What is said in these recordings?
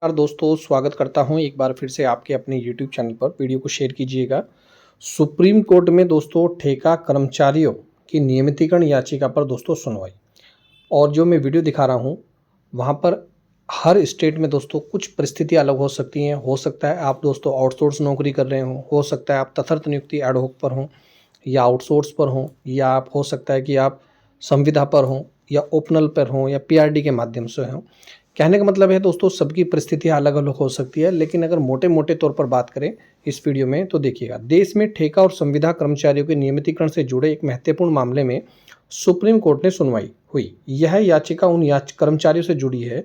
नमस्कार दोस्तों, स्वागत करता हूं एक बार फिर से आपके अपने YouTube चैनल पर। वीडियो को शेयर कीजिएगा। सुप्रीम कोर्ट में दोस्तों ठेका कर्मचारियों की नियमितीकरण याचिका पर दोस्तों सुनवाई। और जो मैं वीडियो दिखा रहा हूं वहां पर हर स्टेट में दोस्तों कुछ परिस्थितियां अलग हो सकती हैं। हो सकता है आप दोस्तों आउटसोर्स नौकरी कर रहे हो सकता है आप तथर्थ नियुक्ति एडहोक पर हों या आउटसोर्स पर हों, या आप हो सकता है कि आप संविदा पर हों या ओपनल पर हों या पीआरडी के माध्यम से हों। कहने का मतलब है दोस्तों सबकी परिस्थितियां अलग अलग हो सकती है, लेकिन अगर मोटे मोटे तौर पर बात करें इस वीडियो में तो देखिएगा, देश में ठेका और संविदा कर्मचारियों के नियमितीकरण से जुड़े एक महत्वपूर्ण मामले में सुप्रीम कोर्ट ने सुनवाई हुई। यह याचिका उन कर्मचारियों से जुड़ी है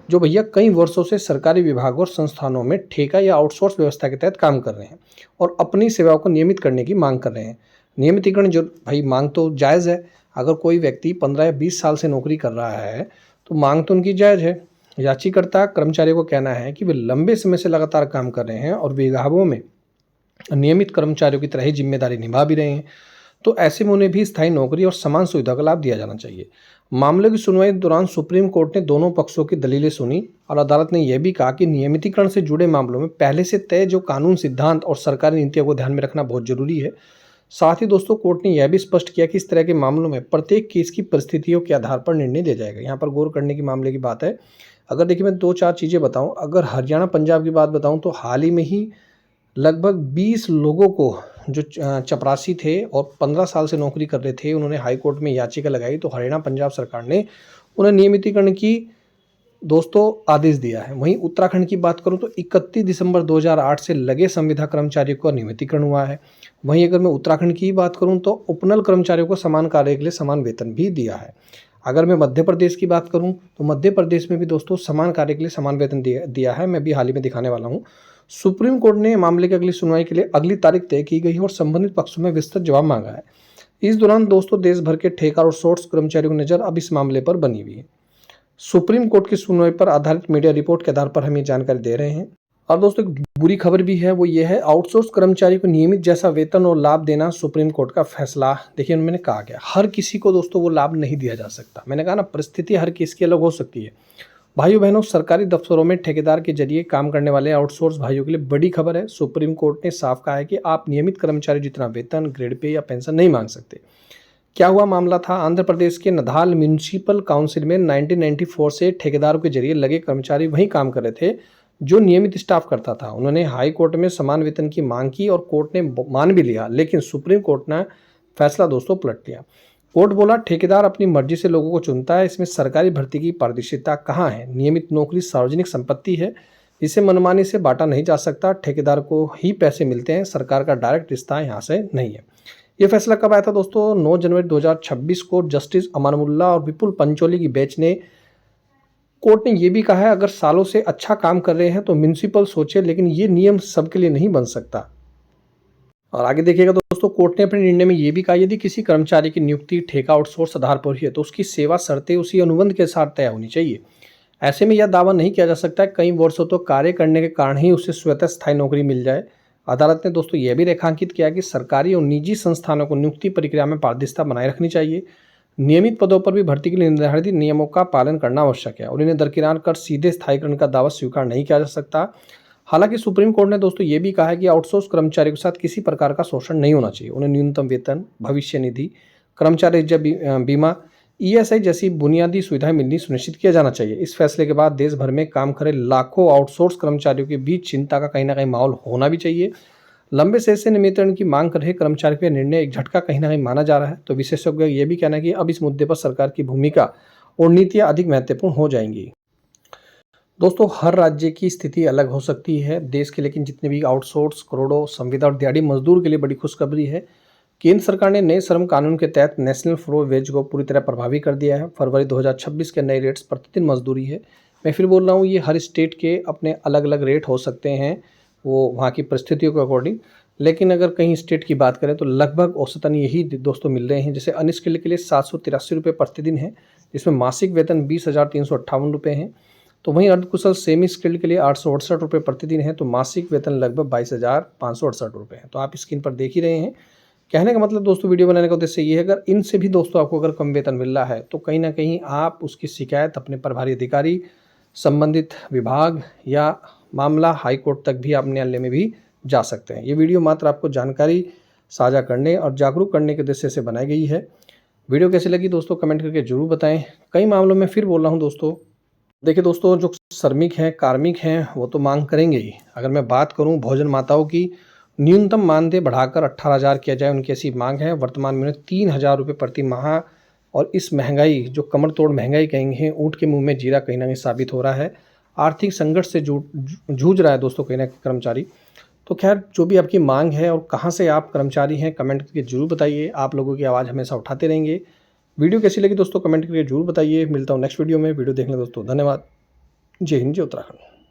जो भैया कई वर्षों से सरकारी विभागों और संस्थानों में ठेका या आउटसोर्स व्यवस्था के तहत काम कर रहे हैं और अपनी सेवाओं को नियमित करने की मांग कर रहे हैं। नियमितीकरण जो भाई मांग तो जायज़ है। अगर कोई व्यक्ति 15 या 20 साल से नौकरी कर रहा है तो मांग तो उनकी जायज़ है। याचिकाकर्ता कर्मचारियों को कहना है कि वे लंबे समय से लगातार काम कर रहे हैं और विभागों में नियमित कर्मचारियों की तरह ही जिम्मेदारी निभा भी रहे हैं, तो ऐसे में उन्हें भी स्थायी नौकरी और समान सुविधा का लाभ दिया जाना चाहिए। मामले की सुनवाई के दौरान सुप्रीम कोर्ट ने दोनों पक्षों की दलीलें सुनी और अदालत ने यह भी कहा कि नियमितीकरण से जुड़े मामलों में पहले से तय जो कानून सिद्धांत और सरकारी नीतियों को ध्यान में रखना बहुत जरूरी है। साथ ही दोस्तों कोर्ट ने यह भी स्पष्ट किया कि इस तरह के मामलों में प्रत्येक केस की परिस्थितियों के आधार पर निर्णय दिया जाएगा। यहाँ पर गौर करने की मामले की बात है। अगर देखिए मैं 2-4 चीज़ें बताऊं, अगर हरियाणा पंजाब की बात बताऊं तो हाल ही में ही लगभग 20 लोगों को जो चपरासी थे और 15 साल से नौकरी कर रहे थे, उन्होंने हाई कोर्ट में याचिका लगाई तो हरियाणा पंजाब सरकार ने उन्हें नियमितीकरण की दोस्तों आदेश दिया है। वहीं उत्तराखंड की बात करूं तो 31 दिसंबर 2008 से लगे संविदा कर्मचारियों का नियमितीकरण हुआ है। वहीं अगर मैं उत्तराखंड की बात करूं तो उपनल कर्मचारियों को समान कार्य के लिए समान वेतन भी दिया है। अगर मैं मध्य प्रदेश की बात करूं तो मध्य प्रदेश में भी दोस्तों समान कार्य के लिए समान वेतन दिया है। मैं भी हाल ही में दिखाने वाला हूं। सुप्रीम कोर्ट ने मामले की अगली सुनवाई के लिए अगली तारीख तय की गई और संबंधित पक्षों में विस्तृत जवाब मांगा है। इस दौरान दोस्तों देश भर के ठेका और आउटसोर्स कर्मचारियों की नजर अब इस मामले पर बनी हुई है। सुप्रीम कोर्ट की सुनवाई पर आधारित मीडिया रिपोर्ट के आधार पर हम ये जानकारी दे रहे हैं। और दोस्तों एक बुरी खबर भी है, वो ये है आउटसोर्स कर्मचारी को नियमित जैसा वेतन और लाभ देना सुप्रीम कोर्ट का फैसला। देखिए मैंने कहा गया हर किसी को दोस्तों वो लाभ नहीं दिया जा सकता। मैंने कहा ना परिस्थिति हर किसी की अलग हो सकती है। भाइयों बहनों, सरकारी दफ्तरों में ठेकेदार के जरिए काम करने वाले आउटसोर्स भाइयों के लिए बड़ी खबर है। सुप्रीम कोर्ट ने साफ कहा है कि आप नियमित कर्मचारी जितना वेतन, ग्रेड पे या पेंशन नहीं मांग सकते। क्या हुआ मामला था, आंध्र प्रदेश के नदाल म्यूनिसिपल काउंसिल में 1994 से ठेकेदारों के जरिए लगे कर्मचारी वहीं काम कर रहे थे जो नियमित स्टाफ करता था। उन्होंने हाई कोर्ट में समान वेतन की मांग की और कोर्ट ने मान भी लिया, लेकिन सुप्रीम कोर्ट ने फैसला दोस्तों पलट दिया। कोर्ट बोला ठेकेदार अपनी मर्जी से लोगों को चुनता है, इसमें सरकारी भर्ती की पारदर्शिता कहाँ है। नियमित नौकरी सार्वजनिक संपत्ति है, इसे मनमानी से बांटा नहीं जा सकता। ठेकेदार को ही पैसे मिलते हैं, सरकार का डायरेक्ट रिश्ता यहाँ से नहीं है। ये फैसला कब आया था दोस्तों? 9 जनवरी 2026 को जस्टिस अमानुल्लाह और विपुल पंचोली की बेंच ने कोर्ट ने यह भी कहा है अगर सालों से अच्छा काम कर रहे हैं तो म्यूनिसिपल सोचे, लेकिन ये नियम सबके लिए नहीं बन सकता। और आगे देखिएगा दोस्तों, कोर्ट ने अपने निर्णय में यह भी कहा यदि किसी कर्मचारी की नियुक्ति ठेका आउटसोर्स आधार पर ही है तो उसकी सेवा शर्तें उसी अनुबंध के साथ तय होनी चाहिए। ऐसे में यह दावा नहीं किया जा सकता कई वर्षों तक कार्य करने के कारण ही उसे स्वतः स्थायी नौकरी मिल जाए। अदालत ने दोस्तों यह भी रेखांकित किया कि सरकारी और निजी संस्थानों को नियुक्ति प्रक्रिया में पारदर्शिता बनाए रखनी चाहिए। नियमित पदों पर भी भर्ती के लिए निर्धारित नियमों का पालन करना आवश्यक है और इन्हें दरकिनार कर सीधे स्थायीकरण का दावा स्वीकार नहीं किया जा सकता। हालांकि सुप्रीम कोर्ट ने दोस्तों ये भी कहा है कि आउटसोर्स कर्मचारियों के साथ किसी प्रकार का शोषण नहीं होना चाहिए। उन्हें न्यूनतम वेतन, भविष्य निधि, कर्मचारी बीमा, ईएसआई जैसी बुनियादी सुविधाएं मिलनी सुनिश्चित किया जाना चाहिए। इस फैसले के बाद देश भर में काम करे लाखों आउटसोर्स कर्मचारियों के बीच चिंता का कहीं ना कहीं माहौल होना भी चाहिए। लंबे समय से नियमितीकरण की मांग कर रहे कर्मचारियों का निर्णय एक झटका कहीं ना कहीं माना जा रहा है। तो विशेषज्ञ ये भी कहना है कि अब इस मुद्दे पर सरकार की भूमिका और नीतियां अधिक महत्वपूर्ण हो जाएंगी। दोस्तों हर राज्य की स्थिति अलग हो सकती है देश के, लेकिन जितने भी आउटसोर्स, करोड़ों संविदा और दिहाड़ी मजदूर के लिए बड़ी खुशखबरी है। केंद्र सरकार ने नए श्रम कानून के तहत नेशनल फ्लो वेज को पूरी तरह प्रभावी कर दिया है। फरवरी 2026 के नए रेट्स प्रतिदिन मजदूरी है। मैं फिर बोल रहा हूँ, ये हर स्टेट के अपने अलग अलग रेट हो सकते हैं, वो वहाँ की परिस्थितियों के अकॉर्डिंग। लेकिन अगर कहीं स्टेट की बात करें तो लगभग औसतन यही दोस्तों मिल रहे हैं। जैसे अनस्किल्ड के लिए 783 रुपये प्रतिदिन है, जिसमें मासिक वेतन 20,358 रुपये हैं। तो वहीं अर्धकुशल सेमी स्किल्ड के लिए 868 रुपये प्रतिदिन है, तो मासिक वेतन लगभग 22,568 रुपये है। तो आप स्क्रीन पर देख ही रहे हैं। कहने का मतलब दोस्तों वीडियो बनाने का उद्देश्य ये है, अगर इनसे भी दोस्तों आपको अगर कम वेतन मिल रहा है तो कहीं ना कहीं आप उसकी शिकायत अपने प्रभारी अधिकारी संबंधित विभाग या मामला हाई कोर्ट तक भी आप न्यायालय में भी जा सकते हैं। ये वीडियो मात्र आपको जानकारी साझा करने और जागरूक करने के उद्देश्य से बनाई गई है। वीडियो कैसी लगी दोस्तों कमेंट करके ज़रूर बताएं। कई मामलों में फिर बोल रहा हूं दोस्तों, देखिए दोस्तों, जो श्रमिक हैं, कार्मिक हैं, वो तो मांग करेंगे ही। अगर मैं बात करूं भोजन माताओं की, न्यूनतम मानदेय बढ़ाकर 18,000 किया जाए, उनकी ऐसी मांग है। वर्तमान में उन्हें 3,000 रुपये प्रति माह, और इस महंगाई जो कमर तोड़ महंगाई कहेंगे, ऊँट के मुंह में जीरा कहीं ना कहीं साबित हो रहा है। आर्थिक संकट से जूझ रहा है दोस्तों कहीं ना कहीं कर्मचारी। तो खैर, जो भी आपकी मांग है और कहाँ से आप कर्मचारी हैं, कमेंट करके जरूर बताइए। आप लोगों की आवाज़ हमेशा उठाते रहेंगे। वीडियो कैसी लगी दोस्तों कमेंट करके जरूर बताइए। मिलता हूँ नेक्स्ट वीडियो में। वीडियो देखने दोस्तों धन्यवाद। जय हिंद, जय उत्तराखंड।